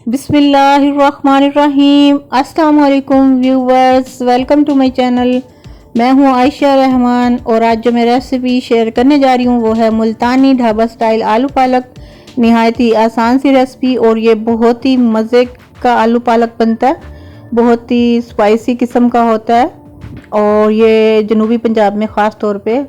बिस्मिल्लाहिर्रहमानिर्रहीम। अस्सलाम वालेकुम viewers, welcome to my channel. मैं हूं आयशा रहमान और आज जो मैं रेसिपी शेयर करने जा रही हूं वो है मुल्तानी ढाबा स्टाइल आलू पालक। नहायत ही आसान सी रेसिपी और ये बहुत ही मज़े का आलू पालक बनता है, बहुत ही स्पाइसी किस्म का होता है और ये जनूबी पंजाब में ख़ास तौर पे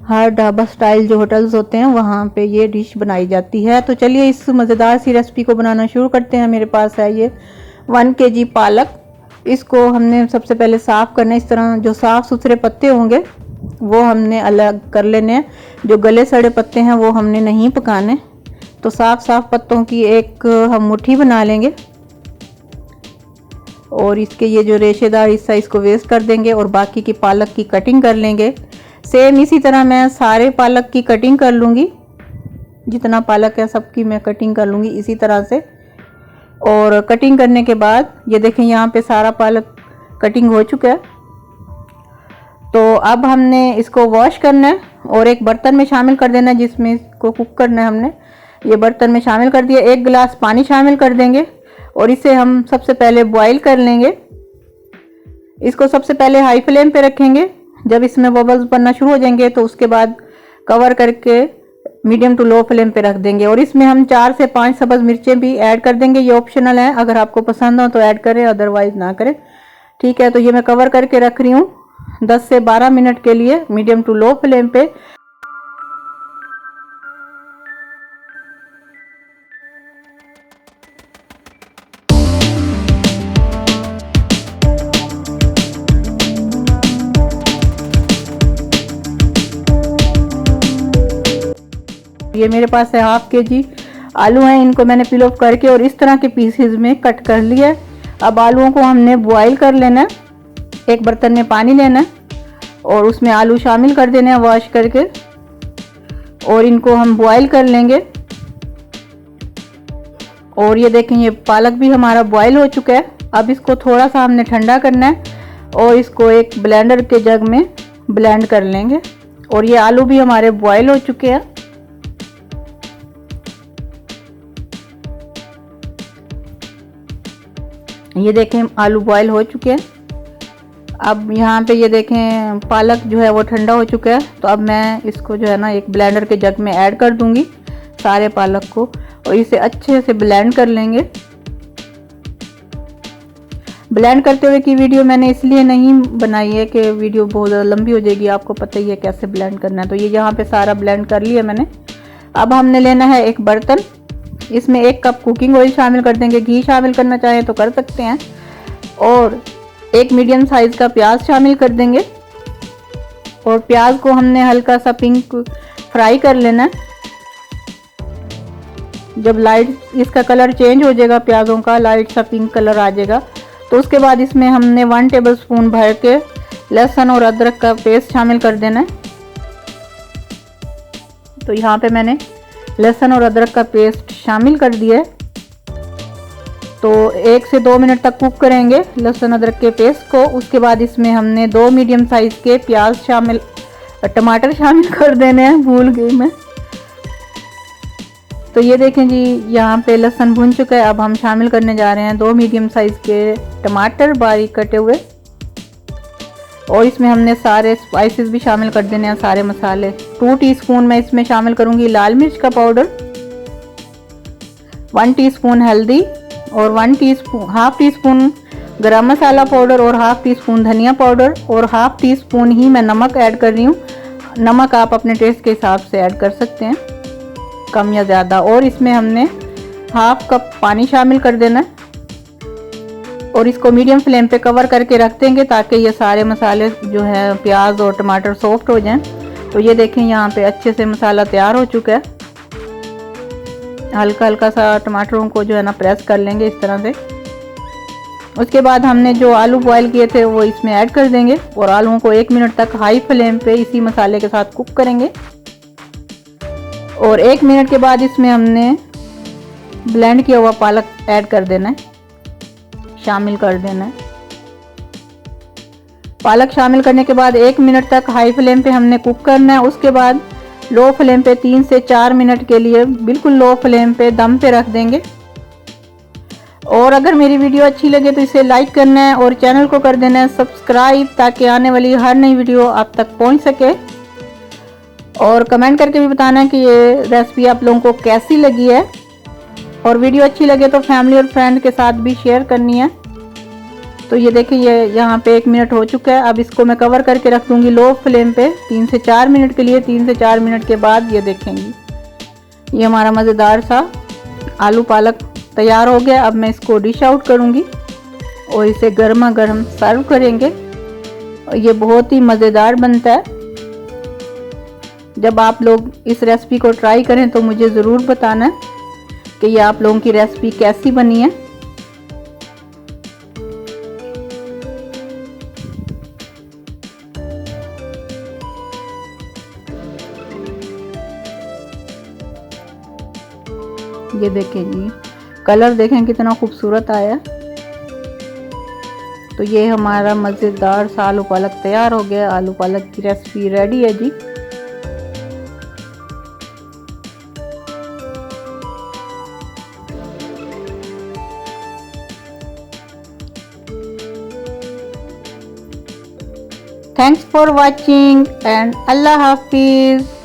हर ढाबा स्टाइल जो होटल्स होते हैं वहाँ पे ये डिश बनाई जाती है। तो चलिए इस मज़ेदार सी रेसिपी को बनाना शुरू करते हैं। मेरे पास है ये 1 kg पालक। इसको हमने सबसे पहले साफ़ करना है। इस तरह जो साफ़ सुथरे पत्ते होंगे वो हमने अलग कर लेने हैं, जो गले सड़े पत्ते हैं वो हमने नहीं पकाने। तो साफ़ पत्तों की एक हम मुट्ठी बना लेंगे और इसके ये जो रेशेदार हिस्सा इसको वेस्ट कर देंगे और बाकी की पालक की कटिंग कर लेंगे। सेम इसी तरह मैं सारे पालक की कटिंग कर लूँगी, जितना पालक है सबकी मैं कटिंग कर लूँगी इसी तरह से। और कटिंग करने के बाद ये देखें यहाँ पे सारा पालक कटिंग हो चुका है। तो अब हमने इसको वॉश करना है और एक बर्तन में शामिल कर देना है जिसमें इसको कुक करना है। हमने ये बर्तन में शामिल कर दिया। 1 गिलास पानी शामिल कर देंगे और इसे हम सबसे पहले बॉईल कर लेंगे। इसको सबसे पहले हाई फ्लेम पे रखेंगे। जब इसमें बबल्स बनना शुरू हो जाएंगे तो उसके बाद कवर करके मीडियम टू लो फ्लेम पे रख देंगे और इसमें हम 4 से 5 सब्ज़ मिर्चें भी ऐड कर देंगे। ये ऑप्शनल है, अगर आपको पसंद हो तो ऐड करें, अदरवाइज ना करें। ठीक है, तो ये मैं कवर करके रख रही हूँ 10 से 12 मिनट के लिए मीडियम टू लो फ्लेम पे। ये मेरे पास है 1/2 kg आलू हैं। इनको मैंने पील ऑफ करके और इस तरह के पीसेस में कट कर लिया है। अब आलूओं को हमने बॉईल कर लेना है। एक बर्तन में पानी लेना है और उसमें आलू शामिल कर देने हैं वॉश करके और इनको हम बॉईल कर लेंगे। और ये देखें ये पालक भी हमारा बॉईल हो चुका है। अब इसको थोड़ा सा हमने ठंडा करना है और इसको एक ब्लेंडर के जग में ब्लेंड कर लेंगे। और ये आलू भी हमारे बॉईल हो चुके हैं। ये देखें आलू बॉईल हो चुके हैं। अब यहाँ पे ये देखें पालक जो है वो ठंडा हो चुका है। तो अब मैं इसको जो है ना एक ब्लेंडर के जग में ऐड कर दूंगी सारे पालक को और इसे अच्छे से ब्लेंड कर लेंगे। ब्लेंड करते हुए की वीडियो मैंने इसलिए नहीं बनाई है कि वीडियो बहुत ज़्यादा लंबी हो जाएगी, आपको पता ही है कैसे ब्लेंड करना है। तो ये यहाँ पे सारा ब्लेंड कर लिया मैंने। अब हमने लेना है एक बर्तन, इसमें 1 कप कुकिंग ऑयल शामिल कर देंगे। घी शामिल करना चाहें तो कर सकते हैं। और एक मीडियम साइज का प्याज शामिल कर देंगे और प्याज को हमने हल्का सा पिंक फ्राई कर लेना है। जब लाइट इसका कलर चेंज हो जाएगा, प्याजों का लाइट सा पिंक कलर आ जाएगा, तो उसके बाद इसमें हमने 1 टेबलस्पून भर के लहसुन और अदरक का पेस्ट शामिल कर देना है। तो यहाँ पे मैंने लहसुन और अदरक का पेस्ट शामिल कर दिया है। तो 1 से 2 मिनट तक कुक करेंगे लहसुन अदरक के पेस्ट को। उसके बाद इसमें हमने 2 मीडियम साइज के टमाटर शामिल कर देने हैं, भूल गई मैं। तो ये देखें जी यहाँ पे लहसुन भुन चुका है। अब हम शामिल करने जा रहे हैं 2 मीडियम साइज के टमाटर बारीक कटे हुए और इसमें हमने सारे स्पाइसेस भी शामिल कर देने हैं, सारे मसाले। 2 टीस्पून मैं इसमें शामिल करूंगी लाल मिर्च का पाउडर, 1 टीस्पून हल्दी और हाफ टी स्पून गरम मसाला पाउडर और हाफ टी स्पून धनिया पाउडर और हाफ टी स्पून ही मैं नमक ऐड कर रही हूँ। नमक आप अपने टेस्ट के हिसाब से ऐड कर सकते हैं, कम या ज़्यादा। और इसमें हमने हाफ कप पानी शामिल कर देना है और इसको मीडियम फ्लेम पे कवर करके रख देंगे ताकि ये सारे मसाले जो है प्याज और टमाटर सॉफ्ट हो जाएं। तो ये देखें यहाँ पे अच्छे से मसाला तैयार हो चुका है। हल्का हल्का सा टमाटरों को जो है ना प्रेस कर लेंगे इस तरह से। उसके बाद हमने जो आलू बॉईल किए थे वो इसमें ऐड कर देंगे और आलूओं को 1 मिनट तक हाई फ्लेम पे इसी मसाले के साथ कुक करेंगे। और 1 मिनट के बाद इसमें हमने ब्लेंड किया हुआ पालक ऐड कर देना है, शामिल कर देना है। पालक शामिल करने के बाद 1 मिनट तक हाई फ्लेम पे हमने कुक करना है। उसके बाद लो फ्लेम पे 3 से 4 मिनट के लिए बिल्कुल लो फ्लेम पे दम पे रख देंगे और अगर मेरी वीडियो अच्छी लगे तो इसे लाइक करना है और चैनल को कर देना है सब्सक्राइब, ताकि आने वाली हर नई वीडियो आप तक पहुंच सके। और कमेंट करके भी बताना है कि ये रेसिपी आप लोगों को कैसी लगी है। और वीडियो अच्छी लगे तो फैमिली और फ्रेंड के साथ भी शेयर करनी है। तो ये देखिए, ये यहाँ पे 1 मिनट हो चुका है। अब इसको मैं कवर करके रख दूँगी लो फ्लेम पे 3 से 4 मिनट के लिए। 3 से 4 मिनट के बाद ये देखेंगी, ये हमारा मज़ेदार सा आलू पालक तैयार हो गया। अब मैं इसको डिश आउट करूँगी और इसे गर्मा गर्म सर्व करेंगे। और ये बहुत ही मज़ेदार बनता है। जब आप लोग इस रेसिपी को ट्राई करें तो मुझे ज़रूर बताना कि ये आप लोगों की रेसिपी कैसी बनी है। ये देखें जी, कलर देखें कितना खूबसूरत आया। तो ये हमारा मज़ेदार सा आलू पालक तैयार हो गया। आलू पालक की रेसिपी रेडी है जी। थैंक्स फॉर वॉचिंग एंड अल्लाह हाफिज़।